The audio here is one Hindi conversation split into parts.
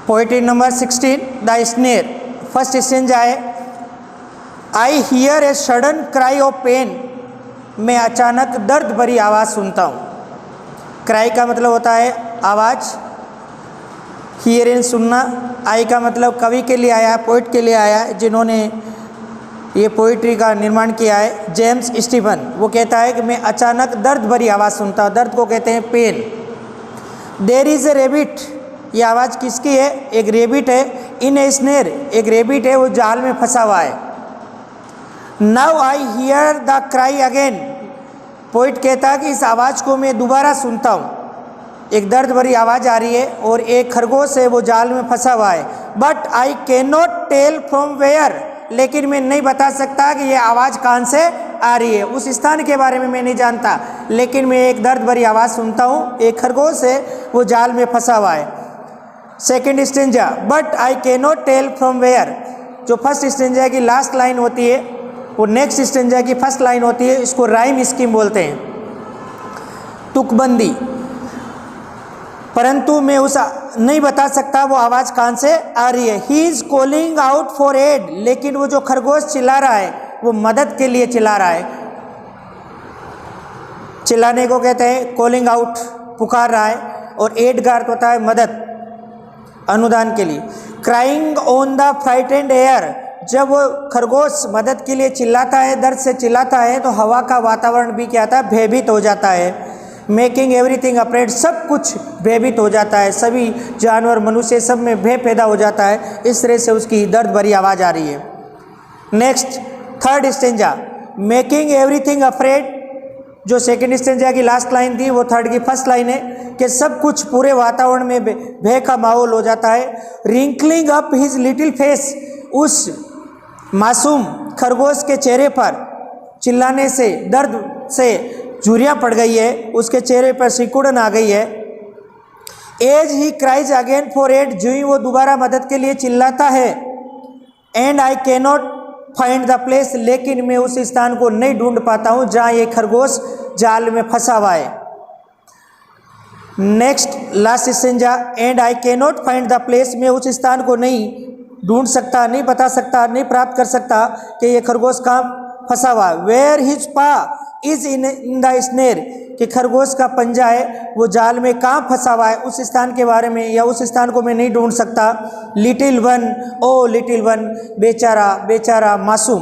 Poetry number 16 the snare. First stanza है I hear a sudden cry of pain, मैं अचानक दर्द भरी आवाज़ सुनता हूँ। क्राई का मतलब होता है आवाज़, हियर इन सुनना, आई का मतलब कवि के लिए आया है, पोइट के लिए आया है, जिन्होंने ये पोइट्री का निर्माण किया है, जेम्स स्टीफन। वो कहता है कि मैं अचानक दर्द भरी आवाज़ सुनता हूँ। दर्द को कहते हैं pain. There is a rabbit, ये आवाज़ किसकी है? एक रेबिट है। इन ए स्नेर, एक रेबिट है, वो जाल में फंसा हुआ है। Now I hear the cry again, poet कहता है कि इस आवाज़ को मैं दोबारा सुनता हूँ। एक दर्द भरी आवाज़ आ रही है और एक खरगोश है, वो जाल में फंसा हुआ है। But I can not tell from where, लेकिन मैं नहीं बता सकता कि ये आवाज़ कहाँ से आ रही है। उस स्थान के बारे में मैं नहीं जानता, लेकिन मैं एक दर्द भरी आवाज़ सुनता हूँ। एक खरगोश है, वो जाल में फंसा हुआ है। Second stanza, but I can not tell from where, जो फर्स्ट स्टेंजा की लास्ट लाइन होती है वो नेक्स्ट स्टेंजा की फर्स्ट लाइन होती है। इसको राइम स्कीम बोलते हैं, तुकबंदी। परंतु मैं उस नहीं बता सकता वो आवाज़ कहाँ से आ रही है। He is calling out for aid, लेकिन वो जो खरगोश चिल्ला रहा है वो मदद के लिए चिल्ला रहा है। चिल्लाने को कहते हैं कॉलिंग आउट, पुकार रहा है, और एड का अर्थ होता है मदद, अनुदान के लिए। Crying on the frightened air, जब वो खरगोश मदद के लिए चिल्लाता है, दर्द से चिल्लाता है, तो हवा का वातावरण भी क्या था? भयभीत हो जाता है। मेकिंग एवरीथिंग अफ्रेड, सब कुछ भयभीत हो जाता है, सभी जानवर मनुष्य सब में भय पैदा हो जाता है। इस तरह से उसकी दर्द भरी आवाज़ आ रही है। Next third stanza, making everything afraid, जो सेकेंड स्टेंजा की लास्ट लाइन थी वो थर्ड की फर्स्ट लाइन है कि सब कुछ पूरे वातावरण में भय का माहौल हो जाता है। Wrinkling up his little face, उस मासूम खरगोश के चेहरे पर चिल्लाने से, दर्द से झुर्रियाँ पड़ गई है, उसके चेहरे पर सिकुड़न आ गई है। As he cries again for aid, जो ही वो दोबारा मदद के लिए चिल्लाता है। And I cannot find the place, लेकिन मैं उस स्थान को नहीं ढूंढ पाता हूँ जहाँ ये खरगोश जाल में फंसा हुआ है। Next last stanza, and I cannot find the place, मैं उस स्थान को नहीं ढूंढ सकता, नहीं बता सकता, नहीं प्राप्त कर सकता कि ये खरगोश कहाँ फंसा हुआ है। वेयर हिज पा इज इन द स्नेर, कि खरगोश का पंजा है वो जाल में कहाँ फंसा हुआ है, उस स्थान के बारे में या उस स्थान को मैं नहीं ढूंढ सकता। लिटिल वन, ओ लिटिल वन, बेचारा बेचारा मासूम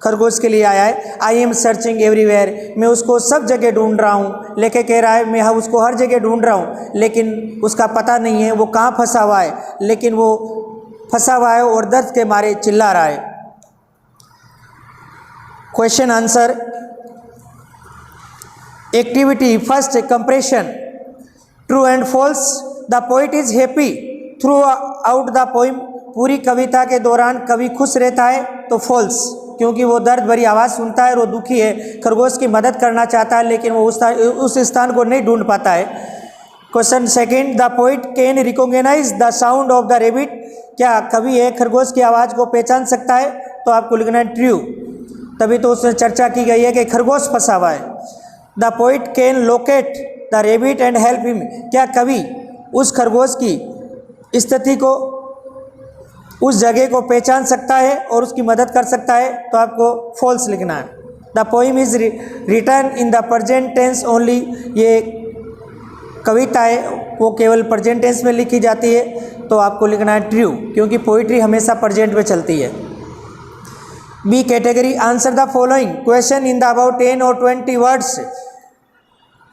खरगोश के लिए आया है। आई एम सर्चिंग एवरीवेयर, मैं उसको सब जगह ढूंढ रहा हूँ। लेके कह रहा है मैं उसको हर जगह ढूंढ रहा हूँ, लेकिन उसका पता नहीं है वो कहाँ फंसा हुआ है, लेकिन वो फंसा हुआ है और दर्द के मारे चिल्ला रहा है। Question answer. Activity first, comprehension, true and false. The poet is happy throughout the poem, पूरी कविता के दौरान कवि खुश रहता है, तो फॉल्स, क्योंकि वो दर्द भरी आवाज़ सुनता है और वो दुखी है, खरगोश की मदद करना चाहता है, लेकिन वो उस स्थान को नहीं ढूंढ पाता है। Question second, the poet can recognise the sound of the rabbit, क्या कवि है खरगोश की आवाज़ को पहचान सकता है? तो आपको लिखना है ट्रू, तभी तो उसमें चर्चा की गई है कि खरगोश फंसा हुआ है। The poet can locate the rebate and help him, क्या कवि उस खरगोश की स्थिति को, उस जगह को पहचान सकता है और उसकी मदद कर सकता है? तो आपको फॉल्स लिखना है। The poem is written in the present tense only, ये कविता है वो केवल प्रेजेंट टेंस में लिखी जाती है, तो आपको लिखना है ट्रू, क्योंकि पोइट्री हमेशा प्रेजेंट में चलती है। B category, answer the following question in the about 10 और 20 words.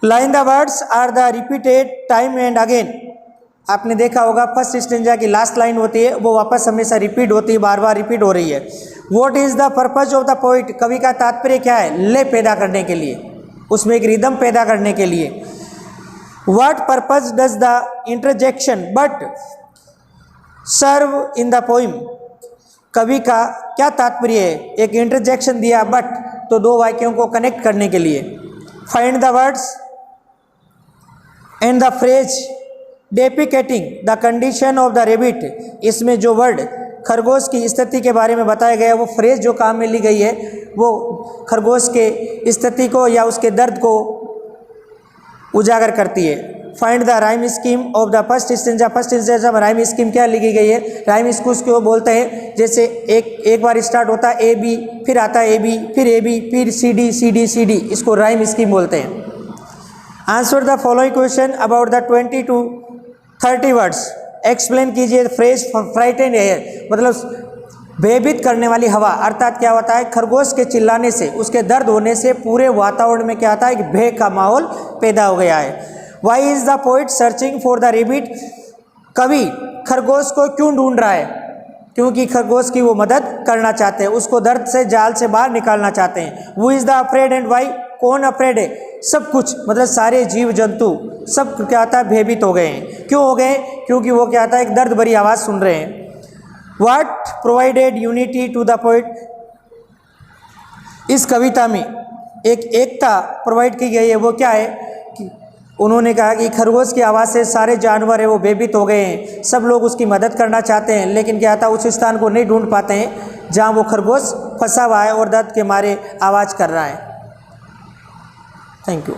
Line the words are the repeated time and again, आपने देखा होगा फर्स्ट स्टेंजा की लास्ट लाइन होती है वो वापस हमेशा रिपीट होती है, बार बार रिपीट हो रही है। What is the purpose of the poet, कवि का तात्पर्य क्या है? लय पैदा करने के लिए, उसमें एक रिदम पैदा करने के लिए। What purpose does the interjection but serve in the poem, कवि का क्या तात्पर्य है? एक इंटरजेक्शन दिया बट, तो दो वाक्यों को कनेक्ट करने के लिए। Find the words and the phrase depicting the condition of the rabbit, इसमें जो वर्ड खरगोश की स्थिति के बारे में बताया गया है, वो फ्रेज जो काम में ली गई है वो खरगोश के स्थिति को या उसके दर्द को उजागर करती है। Find the rhyme scheme of the first stanza. First stanza में राइम स्कीम क्या लिखी गई है? राइम स्कूल को बोलते हैं जैसे एक बार स्टार्ट होता है ए बी, फिर आता है ए बी, फिर ए बी, फिर C D C D C D, इसको राइम स्कीम बोलते हैं। Answer the following question about the 20 to 30 words. Explain कीजिए फ्रेज फ्राइटेन एयर, मतलब भयभीत करने वाली हवा, अर्थात क्या होता है? खरगोश के चिल्लाने से, उसके दर्द होने से पूरे वातावरण में क्या आता है? भय का माहौल पैदा हो गया है। Why is the poet searching for the rabbit? कवि खरगोश को क्यों ढूंढ रहा है? क्योंकि खरगोश की वो मदद करना चाहते हैं, उसको दर्द से जाल से बाहर निकालना चाहते हैं। Who is the afraid and why? कौन अफ्रेड है? सब कुछ, मतलब सारे जीव जंतु सब क्या आता है? भयभीत हो गए हैं। क्यों हो गए? क्योंकि वो क्या आता है? एक दर्द भरी आवाज़ सुन रहे हैं। What provided unity to the poet? इस कविता में एक एकता प्रोवाइड की गई है, वो क्या है कि उन्होंने कहा कि खरगोश की आवाज़ से सारे जानवर है वो भयभीत हो गए हैं, सब लोग उसकी मदद करना चाहते हैं, लेकिन क्या था? उस स्थान को नहीं ढूंढ पाते हैं जहाँ वो खरगोश फंसा हुआ है और दर्द के मारे आवाज़ कर रहा है। Thank you.